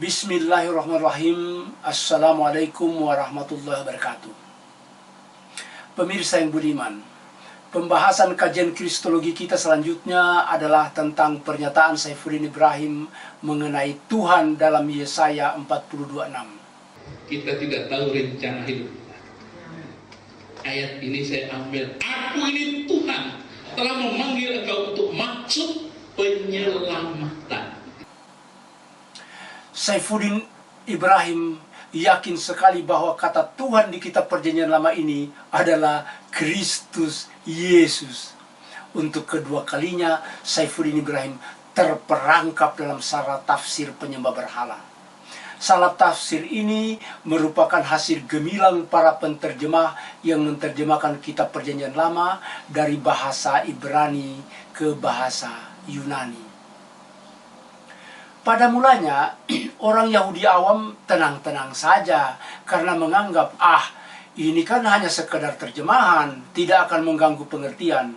Bismillahirrahmanirrahim. Assalamualaikum warahmatullahi wabarakatuh. Pemirsa yang budiman, pembahasan kajian Kristologi kita selanjutnya adalah tentang pernyataan Saifuddin Ibrahim mengenai Tuhan dalam Yesaya 42:6. Kita tidak tahu rencana hidup kita. Ayat ini saya ambil, aku ini Tuhan telah memanggil engkau untuk maksud penyelamatan. Saifuddin Ibrahim yakin sekali bahwa kata Tuhan di kitab Perjanjian Lama ini adalah Kristus Yesus. Untuk kedua kalinya Saifuddin Ibrahim terperangkap dalam salah tafsir penyembah berhala. Salah tafsir ini merupakan hasil gemilang para penterjemah yang menerjemahkan kitab Perjanjian Lama dari bahasa Ibrani ke bahasa Yunani. Pada mulanya, orang Yahudi awam tenang-tenang saja karena menganggap, ini kan hanya sekedar terjemahan, tidak akan mengganggu pengertian.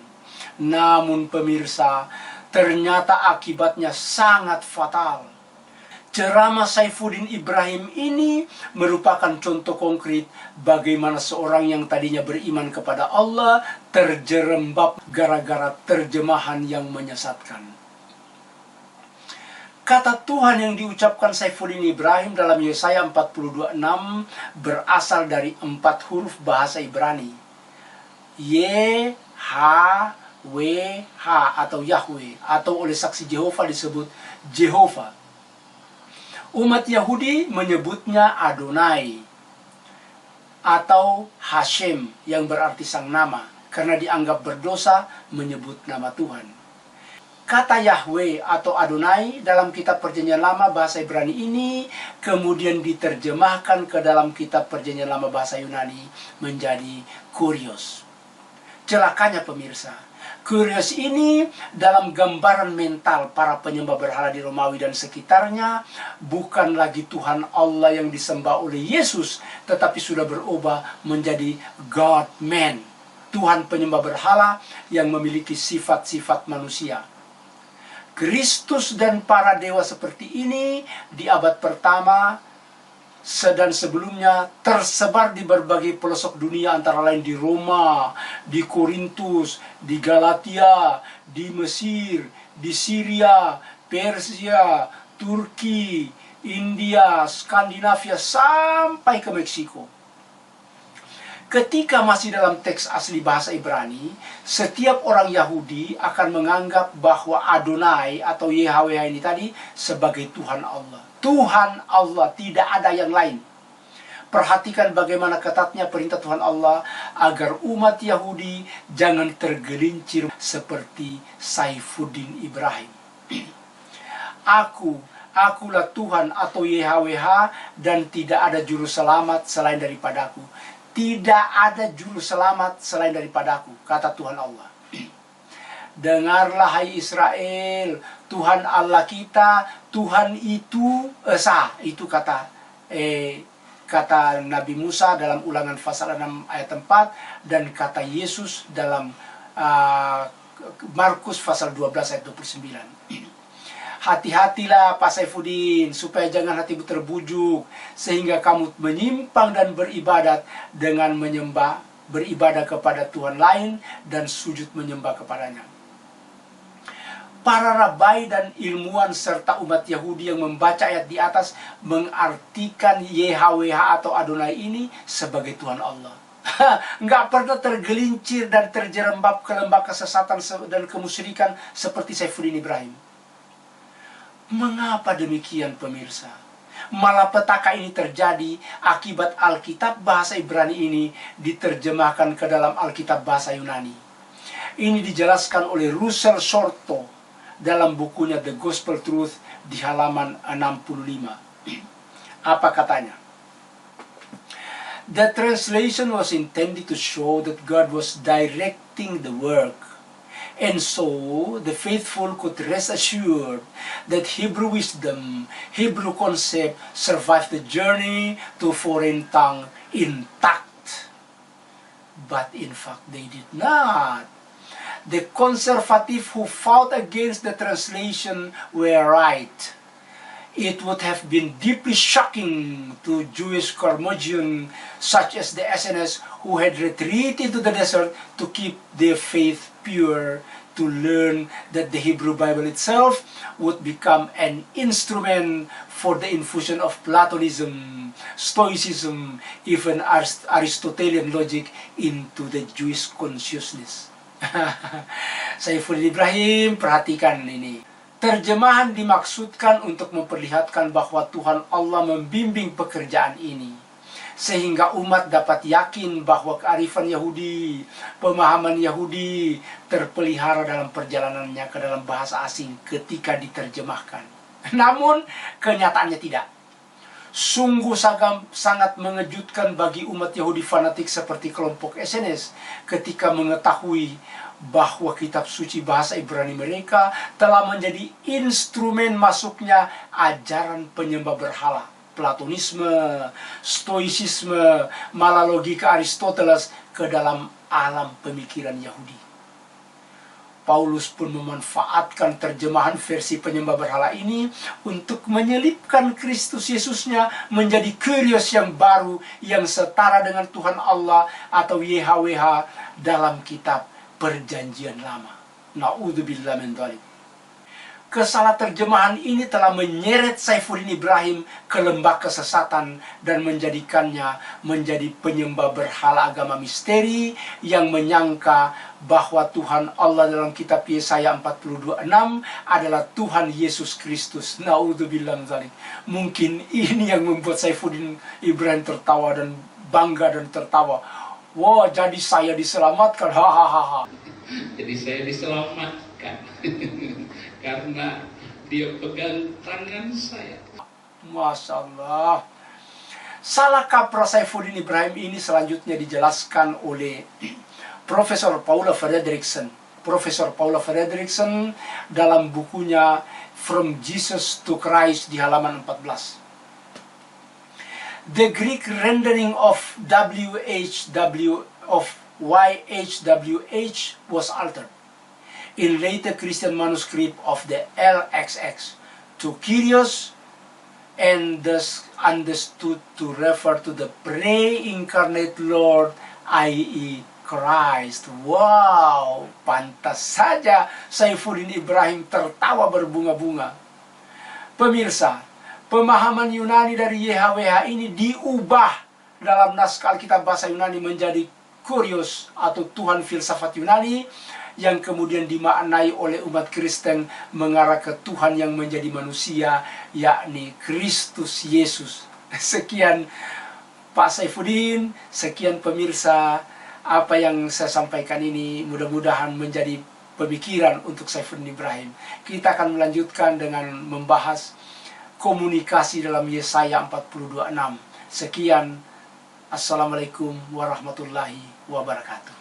Namun pemirsa, ternyata akibatnya sangat fatal. Ceramah Saifuddin Ibrahim ini merupakan contoh konkret bagaimana seorang yang tadinya beriman kepada Allah terjerembab gara-gara terjemahan yang menyesatkan. Kata Tuhan yang diucapkan Saifuddin Ibrahim dalam Yesaya 42:6 berasal dari 4 huruf bahasa Ibrani. YHWH atau Yahweh, atau oleh saksi Jehovah disebut Jehovah. Umat Yahudi menyebutnya Adonai atau Hashem yang berarti sang nama karena dianggap berdosa menyebut nama Tuhan. Kata Yahweh atau Adonai dalam kitab Perjanjian Lama bahasa Ibrani ini kemudian diterjemahkan ke dalam kitab Perjanjian Lama bahasa Yunani menjadi Kurios. Celakanya pemirsa, Kurios ini dalam gambaran mental para penyembah berhala di Romawi dan sekitarnya bukan lagi Tuhan Allah yang disembah oleh Yesus, tetapi sudah berubah menjadi God-man, Tuhan penyembah berhala yang memiliki sifat-sifat manusia. Kristus dan para dewa seperti ini di abad pertama dan sebelumnya tersebar di berbagai pelosok dunia, antara lain di Roma, di Korintus, di Galatia, di Mesir, di Syria, Persia, Turki, India, Skandinavia, sampai ke Meksiko. Ketika masih dalam teks asli bahasa Ibrani, setiap orang Yahudi akan menganggap bahwa Adonai atau YHWH ini tadi sebagai Tuhan Allah. Tuhan Allah, tidak ada yang lain. Perhatikan bagaimana ketatnya perintah Tuhan Allah agar umat Yahudi jangan tergelincir seperti Saifuddin Ibrahim. Akulah Tuhan atau YHWH dan tidak ada juru selamat selain daripadaku. Tidak ada juru selamat selain daripadaku, kata Tuhan Allah. Dengarlah hai Israel, Tuhan Allah kita, Tuhan itu esa. Itu kata Nabi Musa dalam Ulangan pasal 6 ayat 4 dan kata Yesus dalam Markus pasal 12 ayat 29. Hati-hatilah Pak Saifuddin, supaya jangan hatimu terbujuk, sehingga kamu menyimpang dan beribadat dengan beribadah kepada Tuhan lain dan sujud menyembah kepadanya. Para rabai dan ilmuwan serta umat Yahudi yang membaca ayat di atas mengartikan YHWH atau Adonai ini sebagai Tuhan Allah. Nggak pernah tergelincir dan terjerembab ke lembah kesesatan dan kemusyrikan seperti Saifuddin Ibrahim. Mengapa demikian pemirsa? Malapetaka ini terjadi akibat Alkitab bahasa Ibrani ini diterjemahkan ke dalam Alkitab bahasa Yunani. Ini dijelaskan oleh Russell Shorto dalam bukunya The Gospel Truth di halaman 65. Apa katanya? The translation was intended to show that God was directing the work. And so, the faithful could rest assured that Hebrew wisdom, Hebrew concept survived the journey to foreign tongue intact. But in fact, they did not. The conservative who fought against the translation were right. It would have been deeply shocking to Jewish curmudgeons such as the SNS who had retreated to the desert to keep their faith pure, to learn that the Hebrew Bible itself would become an instrument for the infusion of Platonism, Stoicism, even Aristotelian logic into the Jewish consciousness. Saifuddin Ibrahim, perhatikan ini. Terjemahan dimaksudkan untuk memperlihatkan bahwa Tuhan Allah membimbing pekerjaan ini, sehingga umat dapat yakin bahwa kearifan Yahudi, pemahaman Yahudi terpelihara dalam perjalanannya ke dalam bahasa asing ketika diterjemahkan. Namun kenyataannya tidak. Sungguh sangat mengejutkan bagi umat Yahudi fanatik seperti kelompok SNS ketika mengetahui bahwa kitab suci bahasa Ibrani mereka telah menjadi instrumen masuknya ajaran penyembah berhala, Platonisme, Stoicisme, malah logika Aristoteles ke dalam alam pemikiran Yahudi. Paulus pun memanfaatkan terjemahan versi penyembah berhala ini untuk menyelipkan Kristus Yesusnya menjadi Kyrios yang baru yang setara dengan Tuhan Allah atau YHWH dalam kitab Perjanjian Lama. Na'udzubillah min dzalik. Kesalah terjemahan ini telah menyeret Saifuddin Ibrahim ke lembah kesesatan dan menjadikannya menjadi penyembah berhala agama misteri yang menyangka bahwa Tuhan Allah dalam kitab Yesaya 42:6 adalah Tuhan Yesus Kristus. Na'udzubillah min dzalik. Mungkin ini yang membuat Saifuddin Ibrahim tertawa dan bangga dan tertawa. Wah, jadi saya diselamatkan, hahaha. Jadi saya diselamatkan karena dia pegang tangan saya. Masya Allah. Salah kaprah Saifuddin Ibrahim ini selanjutnya dijelaskan oleh Profesor Paula Fredrickson. Profesor Paula Fredrickson dalam bukunya From Jesus to Christ di halaman 14. The Greek rendering of YHWH was altered in later Christian manuscript of the LXX to Kyrios and thus understood to refer to the pre-incarnate Lord, i.e. Christ. Wow, pantas saja Saifuddin Ibrahim tertawa berbunga-bunga. Pemirsa, pemahaman Yunani dari YHWH ini diubah dalam naskah Alkitab bahasa Yunani menjadi Kyrios atau Tuhan filsafat Yunani yang kemudian dimaknai oleh umat Kristen mengarah ke Tuhan yang menjadi manusia, yakni Kristus Yesus. Sekian Pak Saifuddin, sekian pemirsa, apa yang saya sampaikan ini mudah-mudahan menjadi pemikiran untuk Saifuddin Ibrahim. Kita akan melanjutkan dengan membahas komunikasi dalam Yesaya 42:6. Sekian, Assalamualaikum warahmatullahi wabarakatuh.